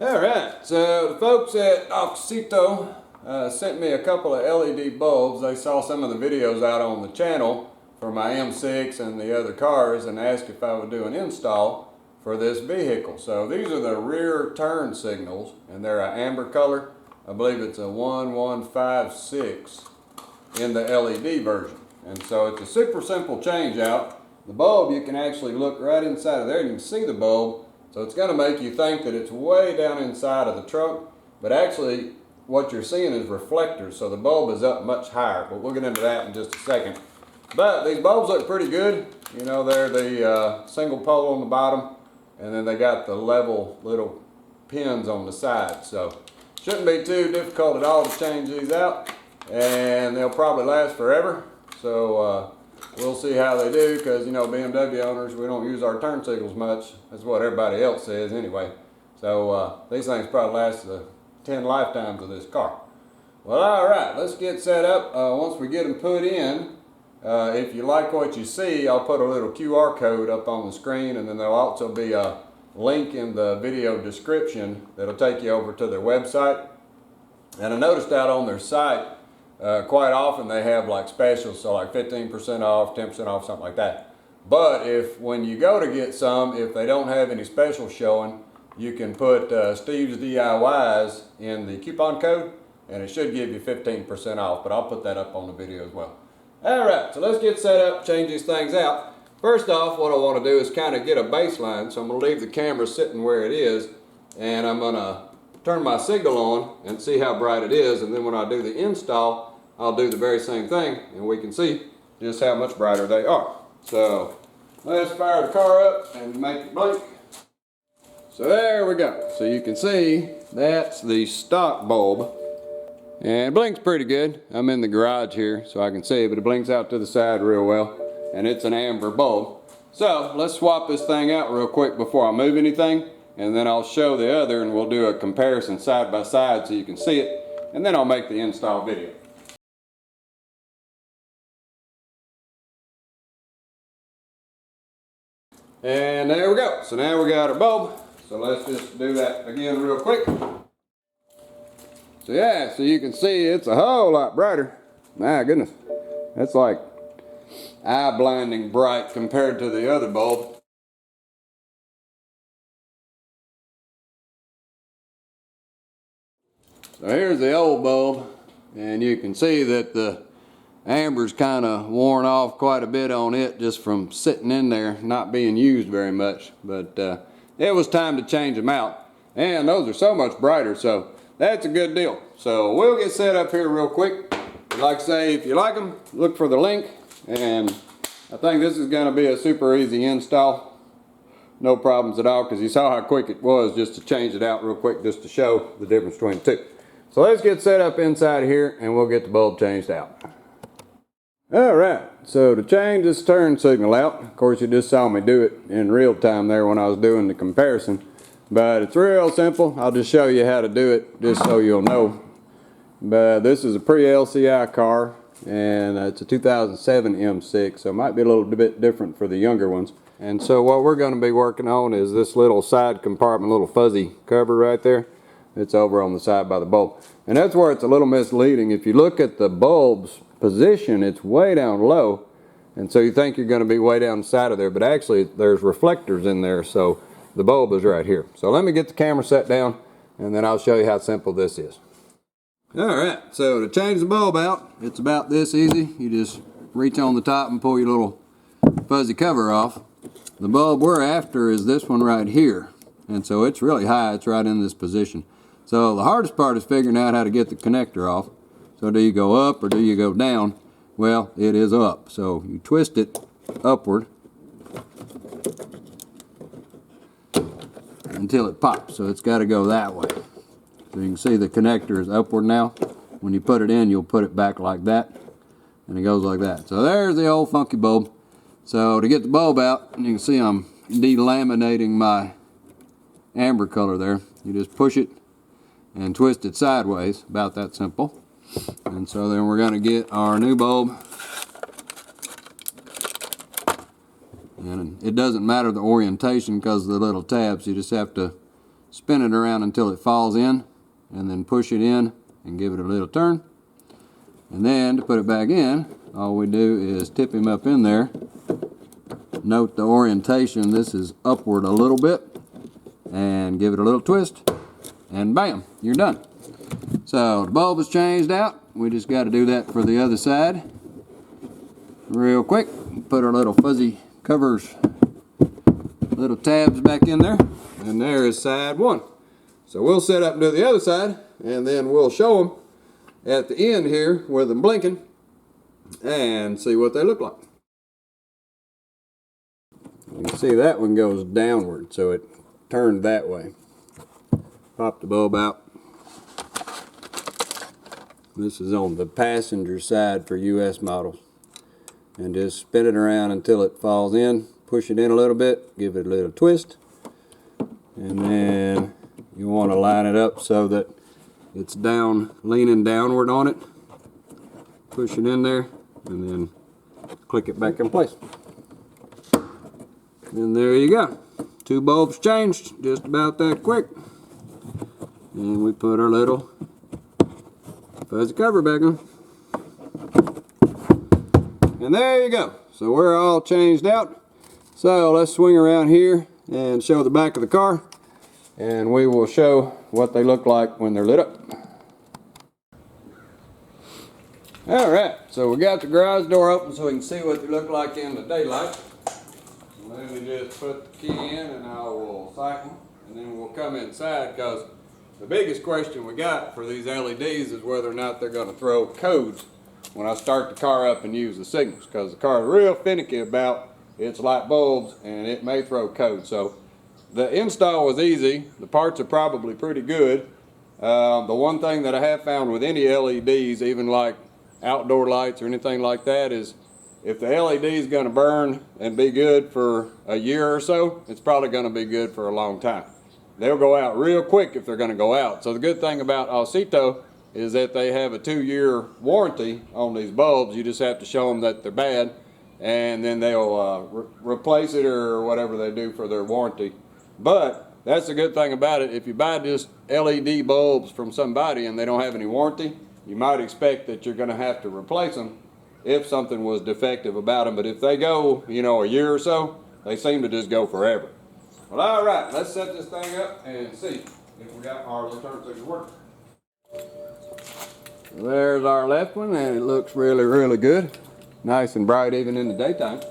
Alright, so the folks at AUXITO sent me a couple of LED bulbs. They saw some of the videos out on the channel for my M6 and the other cars and asked if I would do an install for this vehicle. So these are the rear turn signals and they're an amber color. I believe it's a 1156 in the LED version. And so it's a super simple change out. The bulb, you can actually look right inside of there and you can see the bulb. So it's going to make you think that it's way down inside of the trunk, but actually what you're seeing is reflectors, so the bulb is up much higher, but we'll get into that in just a second. But these bulbs look pretty good. You know, they're the single pole on the bottom, and then they got the level little pins on the side, so shouldn't be too difficult at all to change these out, and they'll probably last forever. So we'll see how they do, because, you know, BMW owners, we don't use our turn signals much. That's what everybody else says anyway. So these things probably last 10 lifetimes of this car. Well, all right, let's get set up. Once we get them put in, if you like what you see, I'll put a little QR code up on the screen, and then there'll also be a link in the video description that'll take you over to their website. And I noticed out on their site, quite often they have like specials, so like 15% off, 10% off, something like that. But if when you go to get some, if they don't have any specials showing, you can put Steve's DIYs in the coupon code and it should give you 15% off, but I'll put that up on the video as well. Alright, so let's get set up, change these things out. First off, what I want to do is kind of get a baseline, so I'm going to leave the camera sitting where it is, and I'm going to turn my signal on and see how bright it is, and then when I do the install, I'll do the very same thing and we can see just how much brighter they are. So let's fire the car up and make it blink. So there we go. So you can see that's the stock bulb and it blinks pretty good. I'm in the garage here so I can see it, but it blinks out to the side real well and it's an amber bulb. So let's swap this thing out real quick before I move anything, and then I'll show the other and we'll do a comparison side by side so you can see it, and then I'll make the install video. And there we go. So now we got our bulb. So let's just do that again real quick. So yeah, so you can see it's a whole lot brighter. My goodness. That's like eye-blinding bright compared to the other bulb. So here's the old bulb, and you can see that the amber's kind of worn off quite a bit on it just from sitting in there, not being used very much. But it was time to change them out. And those are so much brighter, so that's a good deal. So we'll get set up here real quick. Like I say, if you like them, look for the link. And I think this is going to be a super easy install. No problems at all, because you saw how quick it was just to change it out real quick, just to show the difference between the two. So let's get set up inside here and we'll get the bulb changed out. Alright, so to change this turn signal out, of course you just saw me do it in real time there when I was doing the comparison, but it's real simple. I'll just show you how to do it just so you'll know. But this is a pre-LCI car and it's a 2007 M6, so it might be a little bit different for the younger ones. And so what we're going to be working on is this little side compartment, little fuzzy cover right there. It's over on the side by the bulb. And that's where it's a little misleading. If you look at the bulb's position, it's way down low, and so you think you're going to be way down the side of there, but actually there's reflectors in there, so the bulb is right here. So let me get the camera set down and then I'll show you how simple this is. Alright, so to change the bulb out, it's about this easy. You just reach on the top and pull your little fuzzy cover off. The bulb we're after is this one right here, and so it's really high. It's right in this position. So the hardest part is figuring out how to get the connector off. So do you go up or do you go down? Well, it is up. So you twist it upward until it pops. So it's got to go that way. So you can see the connector is upward now. When you put it in, you'll put it back like that. And it goes like that. So there's the old funky bulb. So to get the bulb out, you can see I'm delaminating my amber color there. You just push it and twist it sideways. About that simple. And so then we're going to get our new bulb, and it doesn't matter the orientation because of the little tabs. You just have to spin it around until it falls in, and then push it in and give it a little turn. And then to put it back in, all we do is tip him up in there. Note the orientation, this is upward a little bit, and give it a little twist, and bam, you're done. So the bulb is changed out. We just got to do that for the other side real quick. Put our little fuzzy covers, little tabs back in there, and there is side one. So we'll set up and do the other side, and then we'll show them at the end here with them blinking and see what they look like. You can see that one goes downward, so it turned that way. Pop the bulb out. This is on the passenger side for US models. And just spin it around until it falls in. Push it in a little bit, give it a little twist. And then you want to line it up so that it's down, leaning downward on it. Push it in there, and then click it back in place. And there you go. 2 bulbs changed, just about that quick. And we put our little fuzzy cover back on. And there you go. So we're all changed out. So let's swing around here and show the back of the car. And we will show what they look like when they're lit up. Alright, so we got the garage door open so we can see what they look like in the daylight. Let me just put the key in and I will cycle, and then we'll come inside, because the biggest question we got for these LEDs is whether or not they're going to throw codes when I start the car up and use the signals, because the car is real finicky about its light bulbs and it may throw codes. So the install was easy. The parts are probably pretty good. The one thing that I have found with any LEDs, even like outdoor lights or anything like that, is if the LED is going to burn and be good for a year or so, it's probably going to be good for a long time. They'll go out real quick if they're going to go out. So the good thing about AUXITO is that they have a 2-year warranty on these bulbs. You just have to show them that they're bad, and then they'll replace it or whatever they do for their warranty. But that's the good thing about it. If you buy just LED bulbs from somebody and they don't have any warranty, you might expect that you're going to have to replace them if something was defective about them. But if they go, you know, a year or so, they seem to just go forever. Well, all right, let's set this thing up and see if we got our little turn signal working. There's our left one, and it looks really, really good. Nice and bright even in the daytime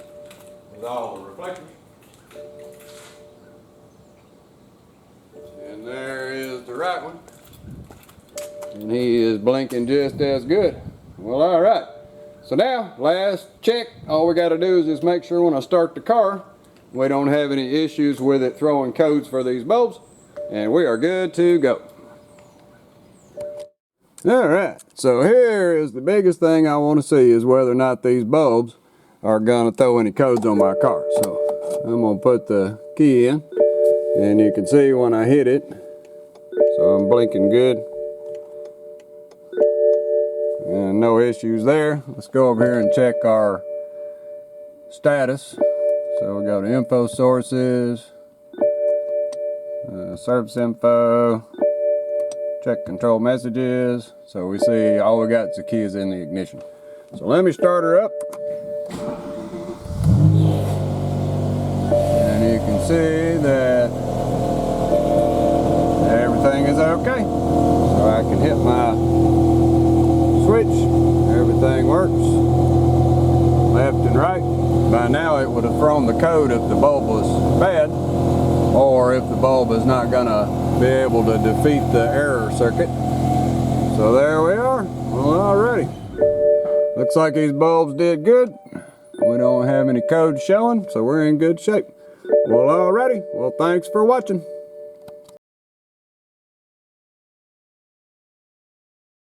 with all the reflectors. And there is the right one. And he is blinking just as good. Well, all right. So now, last check. All we got to do is just make sure when I start the car, we don't have any issues with it throwing codes for these bulbs. And we are good to go. All right. So here is the biggest thing I want to see is whether or not these bulbs are going to throw any codes on my car. So I'm going to put the key in. And you can see when I hit it. So I'm blinking good. And no issues there. Let's go over here and check our status. So we go to info sources, service info, check control messages. So we see all we got is the key is in the ignition. So let me start her up. And you can see that everything is okay. So I can hit my switch, everything works, left and right. By now it would have thrown the code if the bulb was bad, or if the bulb is not going to be able to defeat the error circuit. So there we are. Well, alrighty. Looks like these bulbs did good. We don't have any code showing, so we're in good shape. Well, alrighty. Well, thanks for watching.